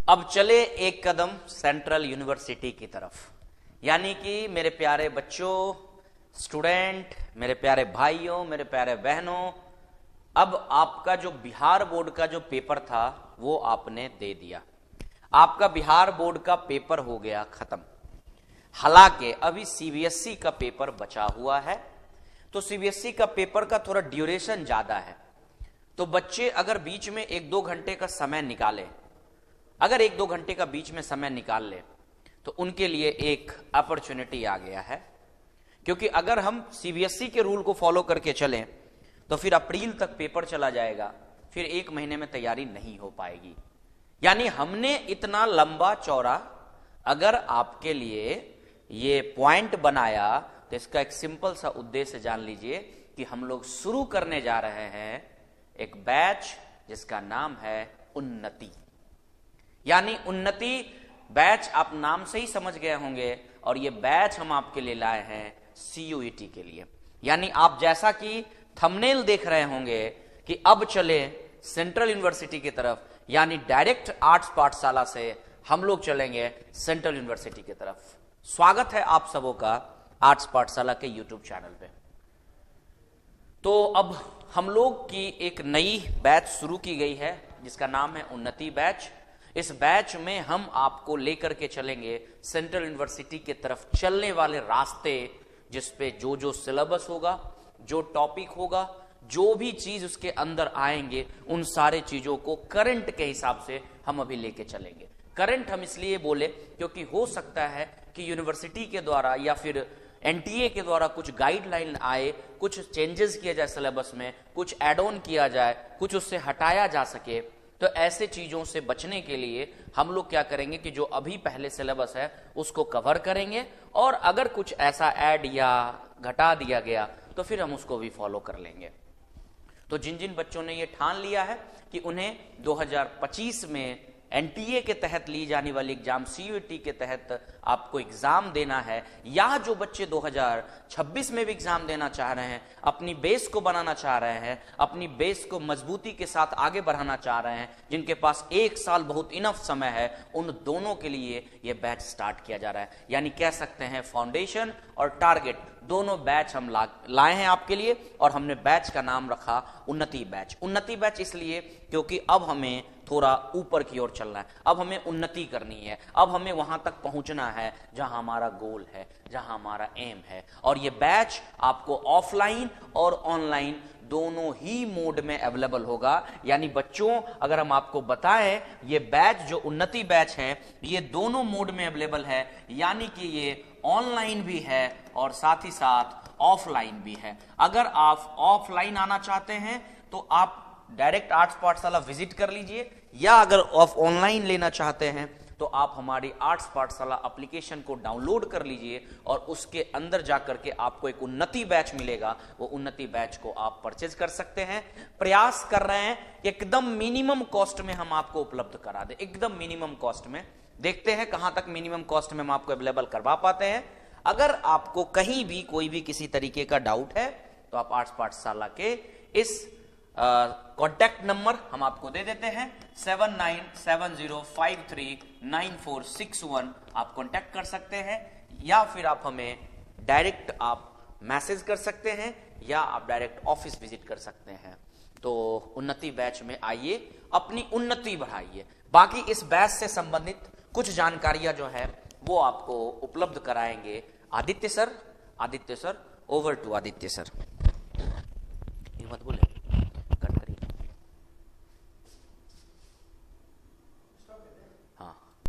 अब चले एक कदम सेंट्रल यूनिवर्सिटी की तरफ। यानी कि मेरे प्यारे बच्चों, स्टूडेंट, मेरे प्यारे भाइयों, मेरे प्यारे बहनों, अब आपका जो बिहार बोर्ड का जो पेपर था वो आपने दे दिया। आपका बिहार बोर्ड का पेपर हो गया खत्म। हालांकि अभी सीबीएसई का पेपर बचा हुआ है, तो सीबीएसई का पेपर का थोड़ा ड्यूरेशन ज्यादा है। तो बच्चे अगर बीच में 1-2 घंटे का समय निकाले, अगर 1-2 घंटे का बीच में समय निकाल ले, तो उनके लिए एक अपॉर्चुनिटी आ गया है। क्योंकि अगर हम सीबीएसई के रूल को फॉलो करके चलें तो फिर अप्रैल तक पेपर चला जाएगा, फिर 1 महीने में तैयारी नहीं हो पाएगी। यानी हमने इतना लंबा चौड़ा अगर आपके लिए ये पॉइंट बनाया, तो इसका एक सिंपल सा उद्देश्य जान लीजिए कि हम लोग शुरू करने जा रहे हैं एक बैच जिसका नाम है उन्नति। यानी उन्नति बैच आप नाम से ही समझ गए होंगे, और ये बैच हम आपके लिए लाए हैं सीयूईटी के लिए। यानी आप जैसा कि थंबनेल देख रहे होंगे कि अब चले सेंट्रल यूनिवर्सिटी की तरफ, यानी डायरेक्ट आर्ट्स पाठशाला से हम लोग चलेंगे सेंट्रल यूनिवर्सिटी की तरफ। स्वागत है आप सबों का आर्ट्स पाठशाला के यूट्यूब चैनल पे। तो अब हम लोग की एक नई बैच शुरू की गई है जिसका नाम है उन्नति बैच। इस बैच में हम आपको लेकर के चलेंगे सेंट्रल यूनिवर्सिटी की तरफ चलने वाले रास्ते, जिसपे जो जो सिलेबस होगा, जो टॉपिक होगा, जो भी चीज उसके अंदर आएंगे, उन सारे चीजों को करंट के हिसाब से हम अभी लेके चलेंगे। करंट हम इसलिए बोले क्योंकि हो सकता है कि यूनिवर्सिटी के द्वारा या फिर एनटीए के द्वारा कुछ गाइडलाइन आए, कुछ चेंजेस किया जाए सिलेबस में, कुछ एड ऑन किया जाए, कुछ उससे हटाया जा सके। तो ऐसे चीजों से बचने के लिए हम लोग क्या करेंगे कि जो अभी पहले सिलेबस है उसको कवर करेंगे, और अगर कुछ ऐसा ऐड या घटा दिया गया तो फिर हम उसको भी फॉलो कर लेंगे। तो जिन जिन बच्चों ने ये ठान लिया है कि उन्हें 2025 में एनटीए के तहत ली जाने वाली एग्जाम सीयूईटी के तहत आपको एग्जाम देना है, या जो बच्चे 2026 में भी एग्जाम देना चाह रहे हैं, अपनी बेस को बनाना चाह रहे हैं, अपनी बेस को मजबूती के साथ आगे बढ़ाना चाह रहे हैं, जिनके पास 1 साल बहुत इनफ समय है, उन दोनों के लिए यह बैच स्टार्ट किया जा रहा है। यानी कह सकते हैं फाउंडेशन और टारगेट दोनों बैच हम लाए हैं आपके लिए, और हमने बैच का नाम रखा उन्नति बैच। उन्नति बैच इसलिए क्योंकि अब हमें थोड़ा ऊपर की ओर चलना है, अब हमें उन्नति करनी है, अब हमें वहां तक पहुंचना है जहां हमारा गोल है, जहां हमारा एम है। और ये बैच आपको ऑफलाइन और ऑनलाइन दोनों ही मोड में अवेलेबल होगा। यानी बच्चों, अगर हम आपको बताएं, ये बैच जो उन्नति बैच है ये दोनों मोड में अवेलेबल है। यानी कि ये ऑनलाइन भी है और साथ ही साथ ऑफलाइन भी है। अगर आप ऑफलाइन आना चाहते हैं तो आप डायरेक्ट आर्ट्स पाठशाला विजिट कर लीजिए, या अगर आप ऑनलाइन लेना चाहते हैं तो आप हमारी आर्ट्स पाठशाला एप्लीकेशन को डाउनलोड कर लीजिए, और उसके अंदर जाकर के आपको एक उन्नति बैच मिलेगा। वो उन्नति बैच को आप परचेज कर सकते हैं। प्रयास कर रहे हैं कि एकदम मिनिमम कॉस्ट में हम आपको उपलब्ध करा दें, एकदम मिनिमम कॉस्ट में। देखते हैं कहां तक मिनिमम कॉस्ट में हम आपको अवेलेबल करवा पाते हैं। अगर आपको कहीं भी कोई भी किसी तरीके का डाउट है तो आप आर्ट्स पाठशाला के इस कॉन्टैक्ट नंबर हम आपको दे देते हैं 7970539461। आप कॉन्टैक्ट कर सकते हैं, या फिर आप हमें डायरेक्ट आप मैसेज कर सकते हैं, या आप डायरेक्ट ऑफिस विजिट कर सकते हैं। तो उन्नति बैच में आइए, अपनी उन्नति बढ़ाइए। बाकी इस बैच से संबंधित कुछ जानकारियां जो है वो आपको उपलब्ध कराएंगे Aditya sir. Over to Aditya sir. ये मत बोले।